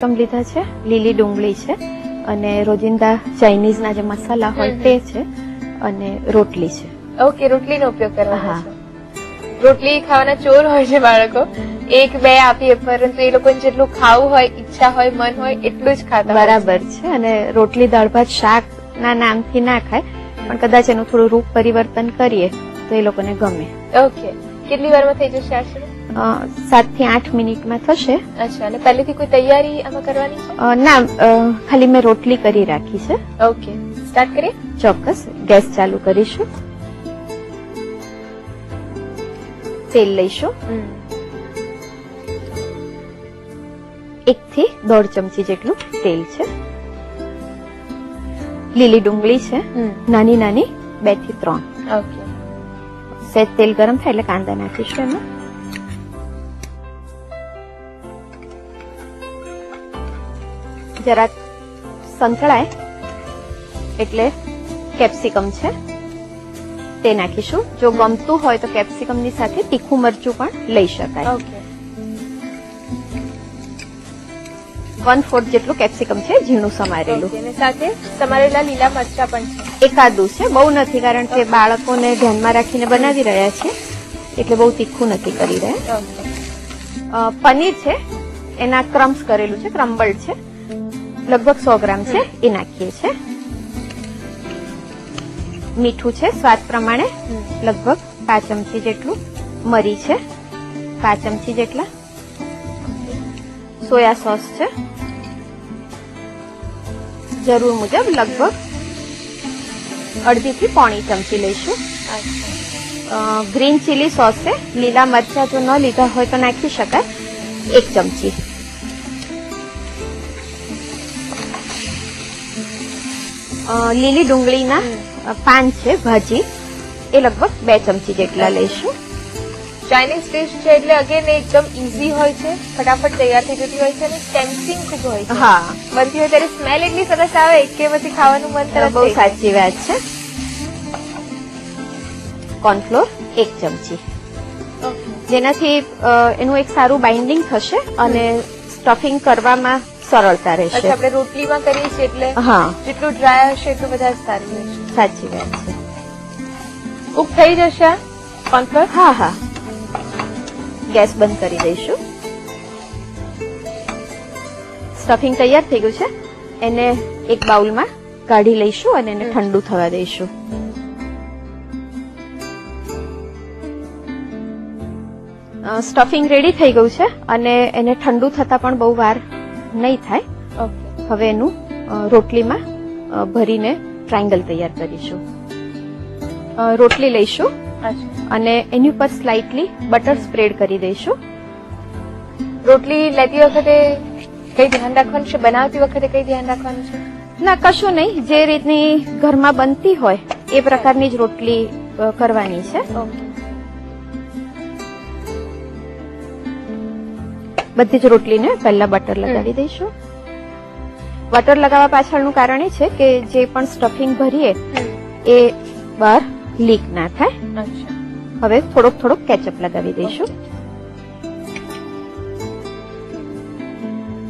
લીધા છે, લીલી ડુંગળી છે અને રોજિંદા ચાઇનીઝ ના જે મસાલા હોય તે છે અને રોટલી છે. ઓકે, રોટલીનો ઉપયોગ કરવાનો છે. રોટલી ખાવાના ચોર હોય છે બાળકો, એક બે આપીએ પરંતુ એ લોકોને જેટલું ખાવું હોય, ઈચ્છા હોય, મન હોય એટલું જ ખાતા. બરાબર છે. અને રોટલી દાળ ભાત શાક ના નામથી ના ખાય, પણ કદાચ એનું થોડું રૂપ પરિવર્તન કરીએ તો એ લોકોને ગમે. ઓકે, કેટલી વારમાં થઈ જશે આશરે? 7 થી 8 મિનિટમાં થશે. અચ્છા, અને પહેલેથી કોઈ તૈયારી આમાં કરવાની છે? ના, ખાલી મેં રોટલી કરી રાખી છે. ઓકે, સ્ટાર્ટ કરીએ. ચોક્કસ. ગેસ ચાલુ કરીશું. તેલ લઈશું. 1 થી 1.5 ચમચી જેટલું તેલ છે. લીલી ડુંગળી છે, નાની નાની 2 થી 3. ઓકે, સહેજ તેલ ગરમ થાય એટલે કાંદા નાખીશું એમાં. જરાક સંતળાય એટલે કેપ્સિકમ છે તે નાખીશું. જો ગમતું હોય તો કેપ્સિકમ ની સાથે તીખું મરચું પણ લઈ શકાય. ઓકે, 1/4 જેટલું કેપ્સિકમ છે, ઝીણું સમારેલું. અને સાથે સમારેલા લીલા મરચા પણ છે. એકાદું છે, બહુ નથી, કારણ કે બાળકોને ધ્યાનમાં રાખીને બનાવી રહ્યા છે એટલે બહુ તીખું નથી કરી રહ્યા. પનીર છે, એના ક્રમ્સ કરેલું છે, ક્રમ્બલ્ડ છે, લગભગ 100 ગ્રામ છે, એ નાખીએ છીએ. મીઠું છે સ્વાદ પ્રમાણે, લગભગ 5 ચમચી જેટલું. મરી છે 5 ચમચી જેટલા. સોયા સોસ છે જરૂર મુજબ લગભગ 1/2 થી 1/4 ચમચી લઈશું. ગ્રીન ચીલી સોસ છે, લીલા મરચા જો ન લીધા હોય તો નાખી શકાય, 1 ચમચી. લીલી ડુંગળીના પાન છે ભાજી, એ લગભગ 2 ચમચી જેટલા લઈશું. ચાઇનીઝ ડિશ છે એટલે અગેન એકદમ ઈઝી હોય છે, ફટાફટ તૈયાર થઈ જતી હોય છે અને ટેમ્પટિંગ ખૂબ હોય છે. હા, બનતી હોય ત્યારે સ્મેલ એટલી સરસ આવે કે પછી ખાવાનું મન તરત બહુ સાચી વાત છે. કોર્નફ્લોર 1 ચમચી, જેનાથી એનું એક સારું બાઇન્ડિંગ થશે અને સ્ટફિંગ કરવામાં સરળતા રહેશે. આપણે રોટલીમાં કરીએ છીએ એટલે હા, જેટલું ડ્રાય હશે એટલું વધારે સારું રહેશે. સાચી વાત છે. કુક થઈ જશે કોર્નફ્લોર? હા હા, ગેસ બંધ કરી દઈશું. સ્ટફિંગ તૈયાર થઈ ગયું છે, એને એક બાઉલમાં કાઢી લઈશું અને એને ઠંડુ થવા દઈશું. સ્ટફિંગ રેડી થઈ ગયું છે અને એને ઠંડુ થતા પણ બહુ વાર નહીં થાય. ઓકે, હવે એનું રોટલીમાં ભરીને ટ્રાયંગલ તૈયાર કરીશું. રોટલી લઈશું અને એની ઉપર સ્લાઇટલી બટર સ્પ્રેડ કરી દઈશું. રોટલી લેતી વખતે કઈ ધ્યાન રાખવાનું છે? બનાવતી વખતે કઈ ધ્યાન રાખવાનું છે? ના, કશું નહીં, જે રીતની ઘરમાં બનતી હોય એ પ્રકારની જ રોટલી કરવાની છે. બધી જ રોટલીને પહેલા બટર લગાવી દઈશું. બટર લગાવવા પાછળનું કારણ એ છે કે જે પણ સ્ટફિંગ ભરીએ એ બહાર લીક ના થાય. હવે થોડોક કેચઅપ લગાવી દઈશું.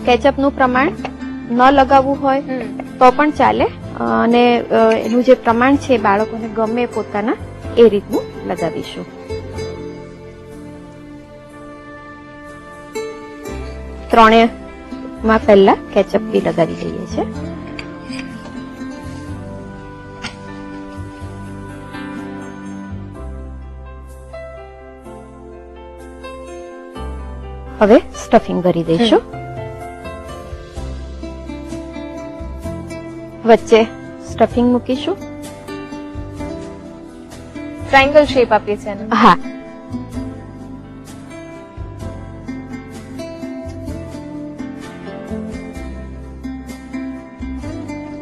કેચઅપનું પ્રમાણ ન લગાવવું હોય તો પણ ચાલે, અને એનું જે પ્રમાણ છે બાળકોને ગમે પોતાના એ રીતનું લગાવીશું. ત્રણેયમાં પહેલા કેચઅપ બી લગાવી દઈએ છીએ. હવે સ્ટફિંગ ભરી દઈશું. વચ્ચે સ્ટફિંગ મૂકીશું. ટ્રાયંગલ શેપ આપીએ છીએ. હા,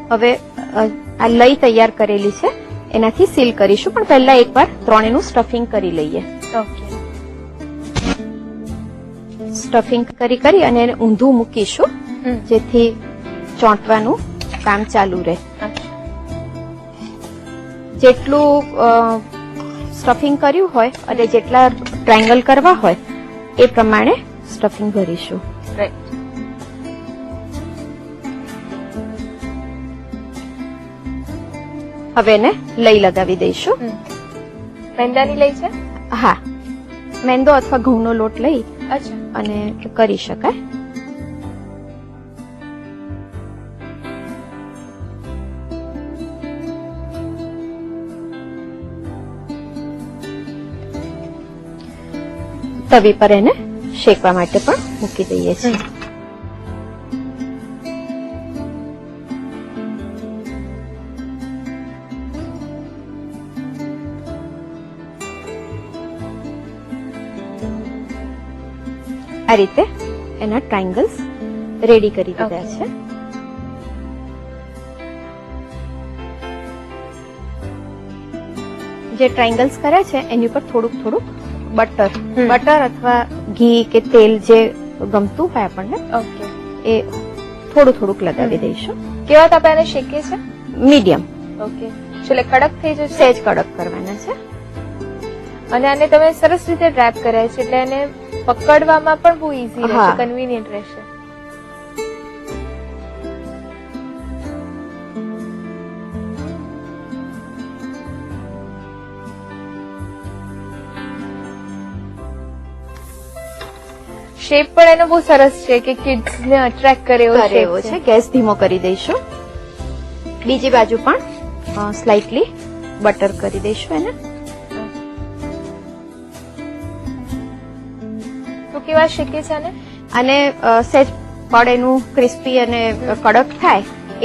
હવે આ લઈ તૈયાર કરેલી છે એનાથી સીલ કરીશું, પણ પહેલા એકવાર ત્રણેયનું સ્ટફિંગ કરી લઈએ. ઓકે, સ્ટફિંગ કરી અને એને ઊંધું મૂકીશું જેથી ચોંટવાનું કામ ચાલુ રહે. જેટલું સ્ટફિંગ કર્યું હોય અને જેટલા ટ્રાયંગલ કરવા હોય એ પ્રમાણે સ્ટફિંગ ભરીશું. રાઈટ. હવે એને લઈ લગાવી દઈશું. મેંદાની લઈ છે? હા, મેંદો અથવા ઘઉંનો લોટ લઈ અચ્છા. અને કરી શકાય. તવી પર એને શેકવા માટે પણ મૂકી દઈએ છીએ. આ રીતે એના ટ્રાયંગલ્સ રેડી કરી દીધા છે. જે ટ્રાયંગલ્સ કર્યા છે એની ઉપર થોડુંક થોડુંક બટર અથવા ઘી કે તેલ જે ગમતું હોય આપણને ઓકે. એ થોડું થોડુંક લગાવી દઈશું. કેવા તાપે આને શેકીએ છે? Medium, okay. છેલ્લે કડક થઈ જશે. સહેજ કડક કરવાના છે. અને આને તમે સરસ રીતે રેપ કર્યા છે એટલે એને પકડવામાં પણ બહુ ઈઝી રહેશે, હા. કન્વીનિયન્ટ રહેશે. શેપ પણ એનો બહુ સરસ છે કે કિડ્સ ને અટ્રેક્ટ કરે એવો કરે એવો shape છે. ગેસ ધીમો કરી દઈશું. બીજી બાજુ પણ સ્લાઇટલી બટર કરી દઈશું એને. તો કેવા શેકીએ છે આને? અને સહેજ પડ એનું ક્રિસ્પી અને કડક થાય